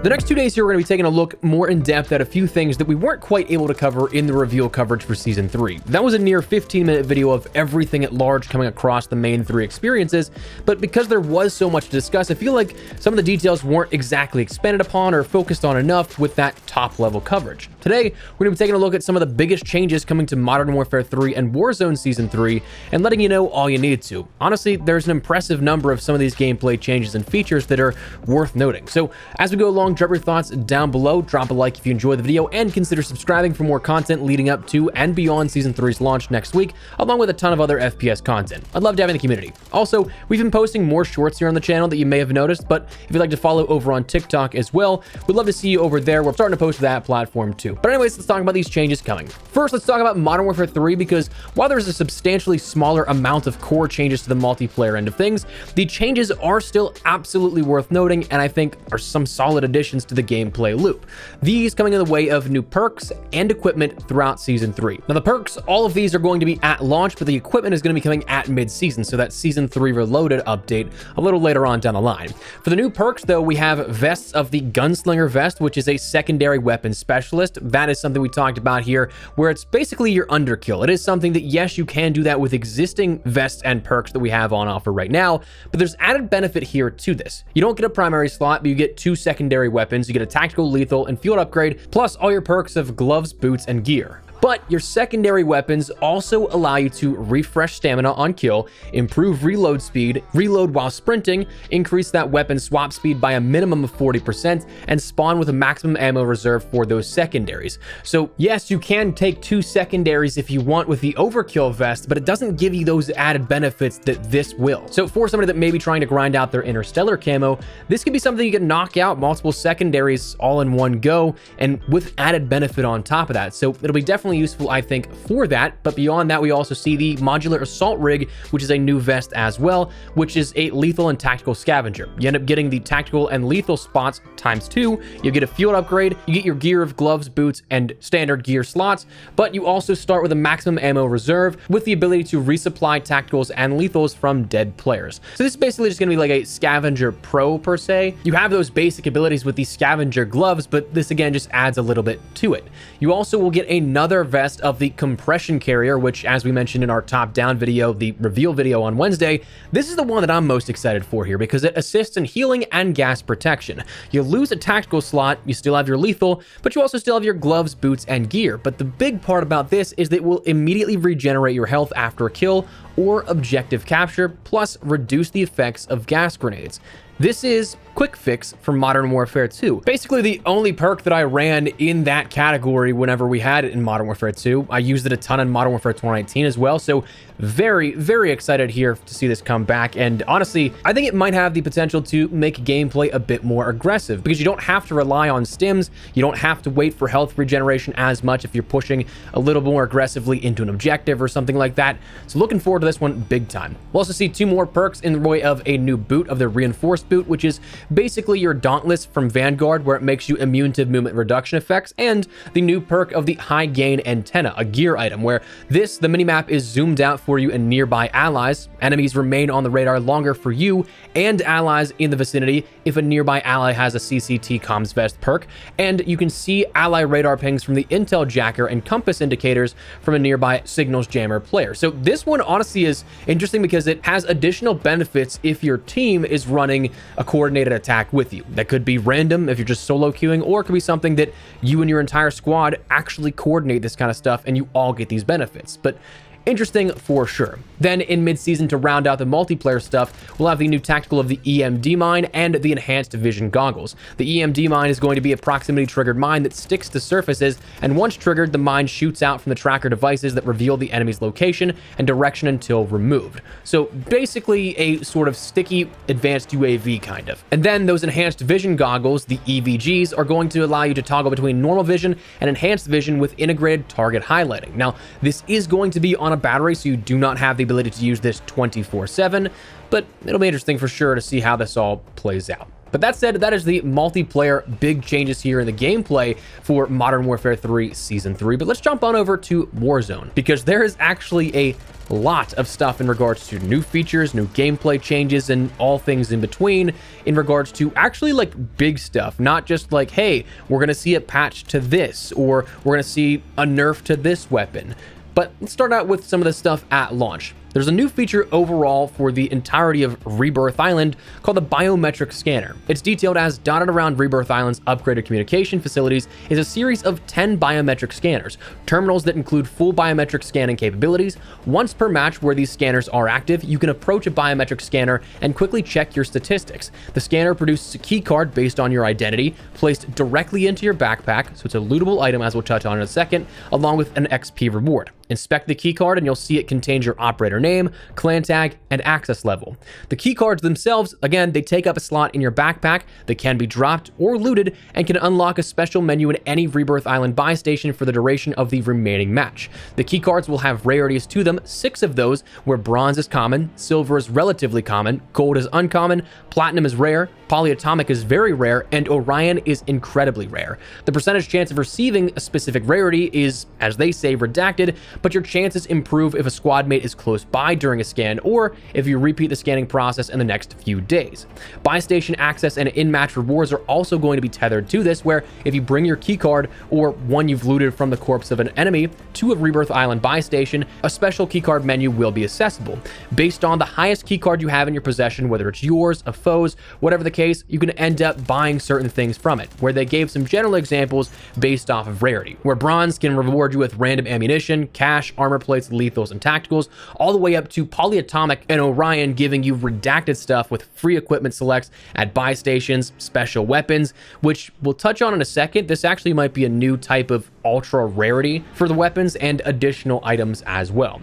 The next 2 days here, we're going to be taking a look more in depth at a few things that we weren't quite able to cover in the reveal coverage for Season 3. That was a near 15-minute video of everything at large coming across the main 3 experiences, but because there was so much to discuss, I feel like some of the details weren't exactly expanded upon or focused on enough with that top-level coverage. Today, we're going to be taking a look at some of the biggest changes coming to Modern Warfare 3 and Warzone Season 3 and letting you know all you need to. Honestly, there's an impressive number of some of these gameplay changes and features that are worth noting. So as we go along, drop your thoughts down below, drop a like if you enjoyed the video, and consider subscribing for more content leading up to and beyond Season 3's launch next week, along with a ton of other FPS content. I'd love to have in the community. Also, we've been posting more shorts here on the channel that you may have noticed, but if you'd like to follow over on TikTok as well, we'd love to see you over there. We're starting to post to that platform too. But anyways, let's talk about these changes coming. First, let's talk about Modern Warfare 3, because while there's a substantially smaller amount of core changes to the multiplayer end of things, the changes are still absolutely worth noting, and I think are some solid additions to the gameplay loop. These coming in the way of new perks and equipment throughout Season 3. Now the perks, all of these are going to be at launch, but the equipment is going to be coming at mid-season, so that Season 3 Reloaded update a little later on down the line. For the new perks though, we have vests of the Gunslinger vest, which is a secondary weapon specialist. That is something we talked about here, where it's basically your underkill. It is something that, yes, you can do that with existing vests and perks that we have on offer right now, but there's added benefit here to this. You don't get a primary slot, but you get 2 secondary weapons. You get a tactical, lethal, and field upgrade, plus all your perks of gloves, boots, and gear. But your secondary weapons also allow you to refresh stamina on kill, improve reload speed, reload while sprinting, increase that weapon swap speed by a minimum of 40%, and spawn with a maximum ammo reserve for those secondaries. So yes, you can take 2 secondaries if you want with the overkill vest, but it doesn't give you those added benefits that this will. So for somebody that may be trying to grind out their interstellar camo, this could be something you can knock out multiple secondaries all in one go, and with added benefit on top of that. So it'll be definitely useful, I think, for that. But beyond that, we also see the modular assault rig, which is a new vest as well, which is a lethal and tactical scavenger. You end up getting the tactical and lethal spots ×2. You get a field upgrade, you get your gear of gloves, boots, and standard gear slots, but you also start with a maximum ammo reserve with the ability to resupply tacticals and lethals from dead players. So this is basically just going to be like a scavenger pro per se. You have those basic abilities with the scavenger gloves, but this again just adds a little bit to it. You also will get another vest of the compression carrier, which, as we mentioned in our top-down video, the reveal video on Wednesday, this is the one that I'm most excited for here because it assists in healing and gas protection. You lose a tactical slot, you still have your lethal, but you also still have your gloves, boots, and gear. But the big part about this is that it will immediately regenerate your health after a kill or objective capture, plus reduce the effects of gas grenades. This is quick fix for Modern Warfare 2. Basically the only perk that I ran in that category whenever we had it in Modern Warfare 2. I used it a ton in Modern Warfare 2019 as well, so very, very excited here to see this come back. And honestly, I think it might have the potential to make gameplay a bit more aggressive because you don't have to rely on stims. You don't have to wait for health regeneration as much if you're pushing a little more aggressively into an objective or something like that. So looking forward to this one big time. We'll also see 2 more perks in the way of a new boot of the reinforced boot, which is basically your Dauntless from Vanguard, where it makes you immune to movement reduction effects, and the new perk of the high gain antenna, a gear item, where the minimap is zoomed out for you and nearby allies. Enemies remain on the radar longer for you and allies in the vicinity if a nearby ally has a CCT comms vest perk, and you can see ally radar pings from the intel jacker and compass indicators from a nearby signals jammer player. So this one honestly is interesting because it has additional benefits if your team is running a coordinated attack with you. That could be random if you're just solo queuing, or it could be something that you and your entire squad actually coordinate this kind of stuff and you all get these benefits. But interesting for sure. Then in mid-season, to round out the multiplayer stuff, we'll have the new tactical of the EMD mine and the enhanced vision goggles. The EMD mine is going to be a proximity triggered mine that sticks to surfaces, and once triggered, the mine shoots out from the tracker devices that reveal the enemy's location and direction until removed. So basically a sort of sticky advanced UAV kind of. And then those enhanced vision goggles, the EVGs, are going to allow you to toggle between normal vision and enhanced vision with integrated target highlighting. Now, this is going to be on a battery, so you do not have the ability to use this 24/7, but it'll be interesting for sure to see how this all plays out. But that said, that is the multiplayer big changes here in the gameplay for Modern Warfare 3 Season 3. But let's jump on over to Warzone, because there is actually a lot of stuff in regards to new features, new gameplay changes, and all things in between in regards to actually like big stuff, not just like, hey, we're going to see a patch to this, or we're going to see a nerf to this weapon. But let's start out with some of the stuff at launch. There's a new feature overall for the entirety of Rebirth Island called the Biometric Scanner. It's detailed as dotted around Rebirth Island's upgraded communication facilities is a series of 10 biometric scanners, terminals that include full biometric scanning capabilities. Once per match where these scanners are active, you can approach a biometric scanner and quickly check your statistics. The scanner produces a key card based on your identity, placed directly into your backpack, so it's a lootable item as we'll touch on in a second, along with an XP reward. Inspect the keycard and you'll see it contains your operator name, clan tag, and access level. The keycards themselves, again, they take up a slot in your backpack. They can be dropped or looted and can unlock a special menu in any Rebirth Island buy station for the duration of the remaining match. The keycards will have rarities to them, 6 of those, where bronze is common, silver is relatively common, gold is uncommon, platinum is rare, polyatomic is very rare, and Orion is incredibly rare. The percentage chance of receiving a specific rarity is, as they say, redacted, but your chances improve if a squad mate is close by during a scan or if you repeat the scanning process in the next few days. Buy station access and in-match rewards are also going to be tethered to this, where if you bring your keycard or one you've looted from the corpse of an enemy to a Rebirth Island buy station, a special keycard menu will be accessible. Based on the highest keycard you have in your possession, whether it's yours, a foe's, whatever the case, you can end up buying certain things from it, where they gave some general examples based off of rarity, where bronze can reward you with random ammunition, cash, armor plates, lethals, and tacticals, all the way up to polyatomic and Orion giving you redacted stuff with free equipment selects at buy stations, special weapons, which we'll touch on in a second. This actually might be a new type of ultra rarity for the weapons and additional items as well.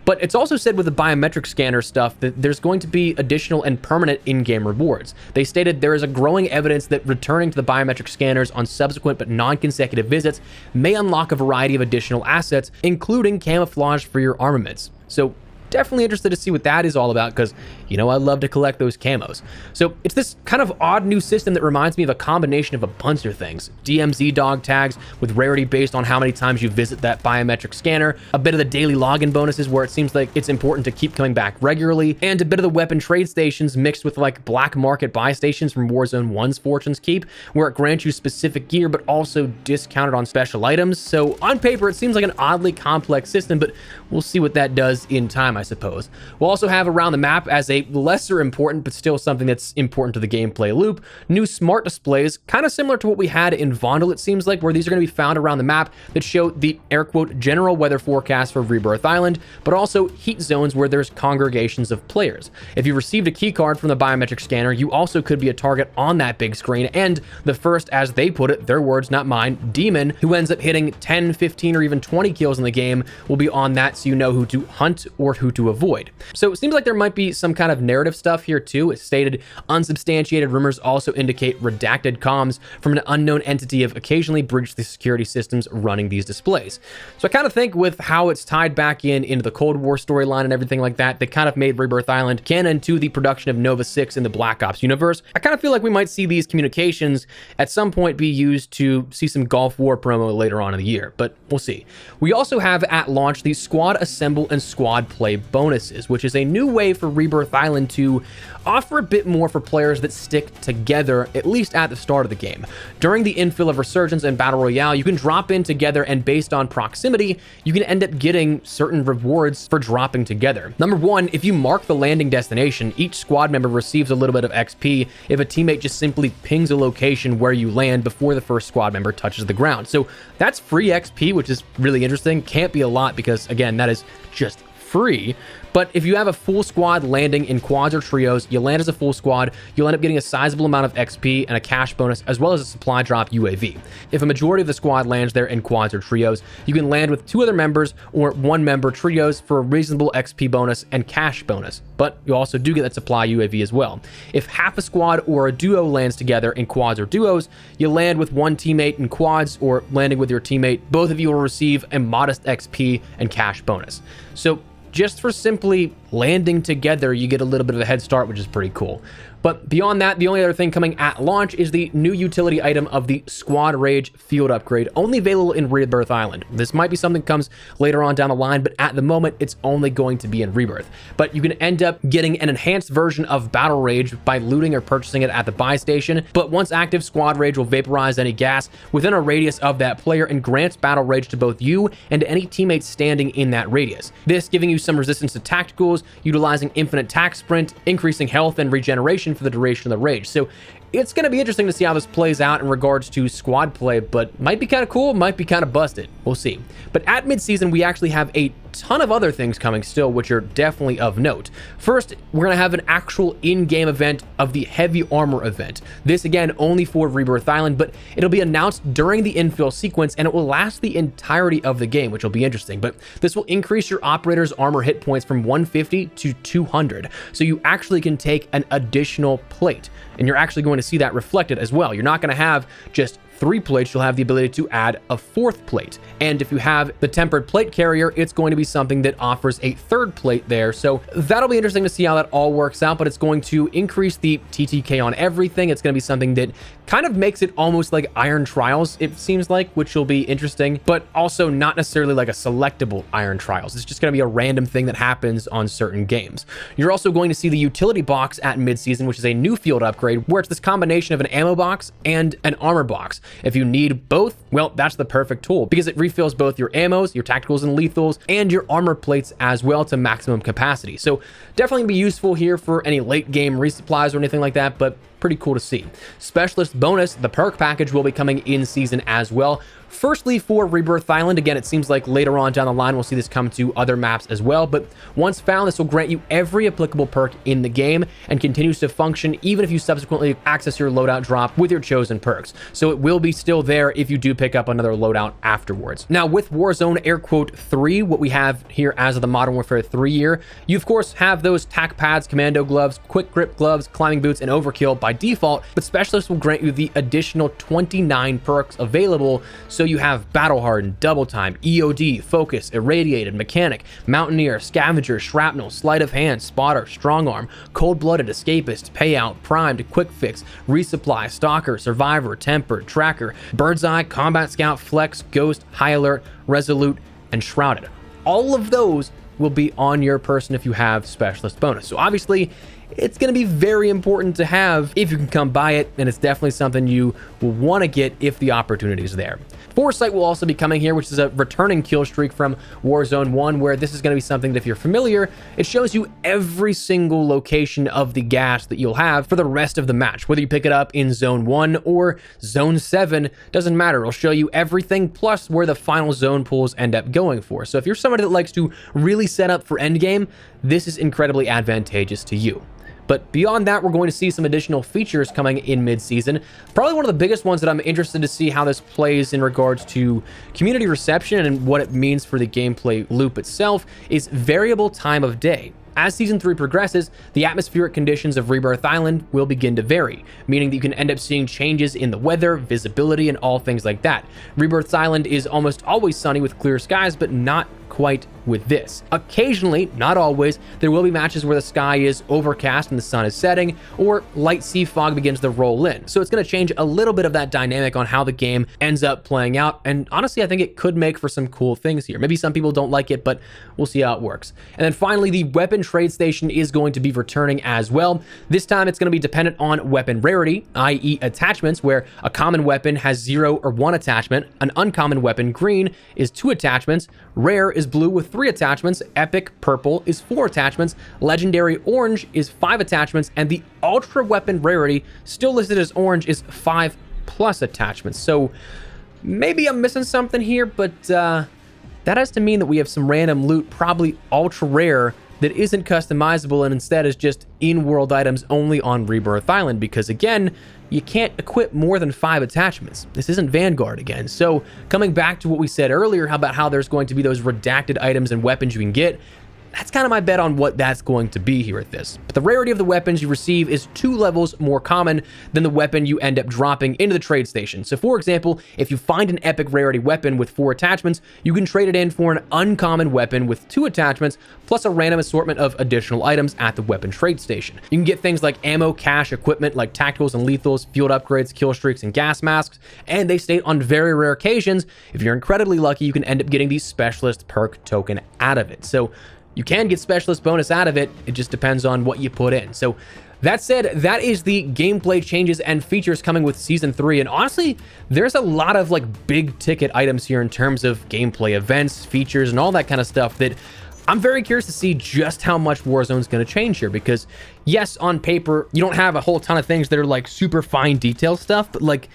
But it's also said with the biometric scanner stuff that there's going to be additional and permanent in-game rewards. They stated there is a growing evidence that returning to the biometric scanners on subsequent but non-consecutive visits may unlock a variety of additional assets, including camouflage for your armaments. So definitely interested to see what that is all about, because you know I love to collect those camos. So it's this kind of odd new system that reminds me of a combination of a bunch of things. DMZ dog tags with rarity based on how many times you visit that biometric scanner, a bit of the daily login bonuses where it seems like it's important to keep coming back regularly, and a bit of the weapon trade stations mixed with like black market buy stations from Warzone 1's Fortune's Keep, where it grants you specific gear but also discounted on special items. So on paper it seems like an oddly complex system, but we'll see what that does in time, I suppose. We'll also have around the map, as a lesser important but still something that's important to the gameplay loop, new smart displays, kind of similar to what we had in Vondel, it seems like, where these are going to be found around the map that show the air quote general weather forecast for Rebirth Island, but also heat zones where there's congregations of players. If you received a key card from the biometric scanner, you also could be a target on that big screen, and the first, as they put it, their words not mine, demon who ends up hitting 10, 15, or even 20 kills in the game will be on that, so you know who to hunt or who to avoid. So it seems like there might be some kind of narrative stuff here too. It's stated unsubstantiated rumors also indicate redacted comms from an unknown entity have occasionally breached the security systems running these displays. So I kind of think with how it's tied back into the Cold War storyline and everything like that, they kind of made Rebirth Island canon to the production of Nova 6 in the Black Ops universe. I kind of feel like we might see these communications at some point be used to see some Gulf War promo later on in the year, but we'll see. We also have at launch the Squad Assemble and Squad Play bonuses, which is a new way for Rebirth Island to offer a bit more for players that stick together, at least at the start of the game. During the infill of Resurgence and Battle Royale, you can drop in together, and based on proximity, you can end up getting certain rewards for dropping together. Number one, if you mark the landing destination, each squad member receives a little bit of XP if a teammate just simply pings a location where you land before the first squad member touches the ground. So that's free XP, which is really interesting. Can't be a lot because, again, that is just free. But if you have a full squad landing in quads or trios, you land as a full squad, you'll end up getting a sizable amount of XP and a cash bonus, as well as a supply drop UAV. If a majority of the squad lands there in quads or trios, you can land with 2 other members or 1 member trios for a reasonable XP bonus and cash bonus. But you also do get that supply UAV as well. If half a squad or a duo lands together in quads or duos, you land with 1 teammate in quads or landing with your teammate, both of you will receive a modest XP and cash bonus. So just for simply landing together, you get a little bit of a head start, which is pretty cool. But beyond that, the only other thing coming at launch is the new utility item of the Squad Rage Field Upgrade, only available in Rebirth Island. This might be something that comes later on down the line, but at the moment, it's only going to be in Rebirth. But you can end up getting an enhanced version of Battle Rage by looting or purchasing it at the buy station. But once active, Squad Rage will vaporize any gas within a radius of that player and grants Battle Rage to both you and any teammates standing in that radius. This giving you some resistance to tacticals, utilizing infinite tac sprint, increasing health and regeneration for the duration of the rage. So it's going to be interesting to see how this plays out in regards to squad play, but might be kind of cool, might be kind of busted. We'll see. But at mid-season, we actually have a ton of other things coming still, which are definitely of note. First, we're going to have an actual in-game event of the Heavy Armor event. This, again, only for Rebirth Island, but it'll be announced during the infill sequence, and it will last the entirety of the game, which will be interesting. But this will increase your operator's armor hit points from 150 to 200, so you actually can take an additional plate, and you're actually going to see that reflected as well. You're not going to have just 3 plates, you'll have the ability to add a 4th plate. And if you have the tempered plate carrier, it's going to be something that offers a 3rd plate there. So that'll be interesting to see how that all works out, but it's going to increase the TTK on everything. It's going to be something that kind of makes it almost like Iron Trials, it seems like, which will be interesting, but also not necessarily like a selectable Iron Trials. It's just going to be a random thing that happens on certain games. You're also going to see the utility box at mid-season, which is a new field upgrade, where it's this combination of an ammo box and an armor box. If you need both, well, that's the perfect tool because it refills both your ammos, your tacticals and lethals, and your armor plates as well to maximum capacity. So definitely be useful here for any late game resupplies or anything like that, but pretty cool to see. Specialist bonus, the perk package will be coming in season as well. Firstly, for Rebirth Island, again, it seems like later on down the line, we'll see this come to other maps as well, but once found, this will grant you every applicable perk in the game and continues to function even if you subsequently access your loadout drop with your chosen perks. So it will be still there if you do pick up another loadout afterwards. Now, with Warzone air quote 3, what we have here as of the Modern Warfare 3 year, you of course have those tac pads, commando gloves, quick grip gloves, climbing boots, and overkill by default, but Specialists will grant you the additional 29 perks available. So you have Battle Hardened, Double Time, EOD, Focus, Irradiated, Mechanic, Mountaineer, Scavenger, Shrapnel, Sleight of Hand, Spotter, Strong Arm, Cold-Blooded, Escapist, Payout, Primed, Quick Fix, Resupply, Stalker, Survivor, Tempered, Tracker, Bird's Eye, Combat Scout, Flex, Ghost, High Alert, Resolute, and Shrouded. All of those will be on your person if you have Specialist bonus. So obviously, it's going to be very important to have if you can come by it, and it's definitely something you will want to get if the opportunity is there. Foresight will also be coming here, which is a returning kill streak from Warzone 1, where this is going to be something that if you're familiar, it shows you every single location of the gas that you'll have for the rest of the match. Whether you pick it up in Zone 1 or Zone 7, doesn't matter. It'll show you everything plus where the final zone pools end up going for. So if you're somebody that likes to really set up for endgame, this is incredibly advantageous to you. But beyond that, we're going to see some additional features coming in mid-season. Probably one of the biggest ones that I'm interested to see how this plays in regards to community reception and what it means for the gameplay loop itself is variable time of day. As Season 3 progresses, the atmospheric conditions of Rebirth Island will begin to vary, meaning that you can end up seeing changes in the weather, visibility, and all things like that. Rebirth Island is almost always sunny with clear skies, but not quite with this. Occasionally, not always, there will be matches where the sky is overcast and the sun is setting, or light sea fog begins to roll in. So it's going to change a little bit of that dynamic on how the game ends up playing out, and honestly, I think it could make for some cool things here. Maybe some people don't like it, but we'll see how it works. And then finally, the weapon trade station is going to be returning as well. This time, it's going to be dependent on weapon rarity, i.e. attachments, where a common weapon has 0 or 1 attachment, an uncommon weapon, green, is 2 attachments, rare is blue with 3 attachments, epic purple is 4 attachments, legendary orange is 5 attachments, and the ultra weapon rarity, still listed as orange, is 5+ attachments. So maybe I'm missing something here, but that has to mean that we have some random loot, probably ultra rare, that isn't customizable and instead is just in-world items only on Rebirth Island, because again, you can't equip more than 5 attachments. This isn't Vanguard again. So coming back to what we said earlier about how there's going to be those redacted items and weapons you can get, that's kind of my bet on what that's going to be here at this. But the rarity of the weapons you receive is 2 levels more common than the weapon you end up dropping into the trade station. So for example, if you find an epic rarity weapon with 4 attachments, you can trade it in for an uncommon weapon with 2 attachments, plus a random assortment of additional items at the weapon trade station. You can get things like ammo, cash, equipment like tacticals and lethals, field upgrades, kill streaks, and gas masks, and they state on very rare occasions, if you're incredibly lucky, you can end up getting the specialist perk token out of it. So you can get specialist bonus out of it, it just depends on what you put in. So that said, that is the gameplay changes and features coming with Season 3, and honestly, there's a lot of like big ticket items here in terms of gameplay events, features, and all that kind of stuff that I'm very curious to see just how much Warzone is going to change here, because yes, on paper, you don't have a whole ton of things that are like super fine detail stuff, but like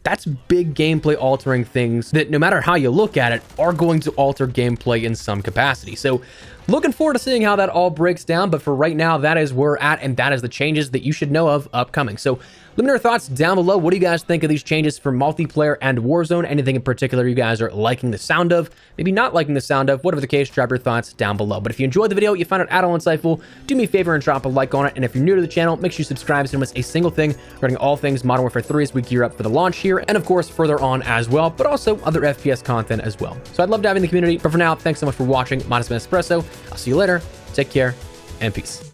that's big gameplay altering things that no matter how you look at it are going to alter gameplay in some capacity. So looking forward to seeing how that all breaks down, but for right now, that is where we're at, and that is the changes that you should know of upcoming. So let me know your thoughts down below. What do you guys think of these changes for multiplayer and Warzone? Anything in particular you guys are liking the sound of, maybe not liking the sound of, whatever the case, drop your thoughts down below. But if you enjoyed the video, you found it at all insightful, do me a favor and drop a like on it. And if you're new to the channel, make sure you subscribe so you don't miss a single thing regarding all things Modern Warfare 3 as we gear up for the launch here, and of course further on as well, but also other FPS content as well. So I'd love to have you in the community, but for now, thanks so much for watching. Minus Espresso. I'll see you later. Take care and peace.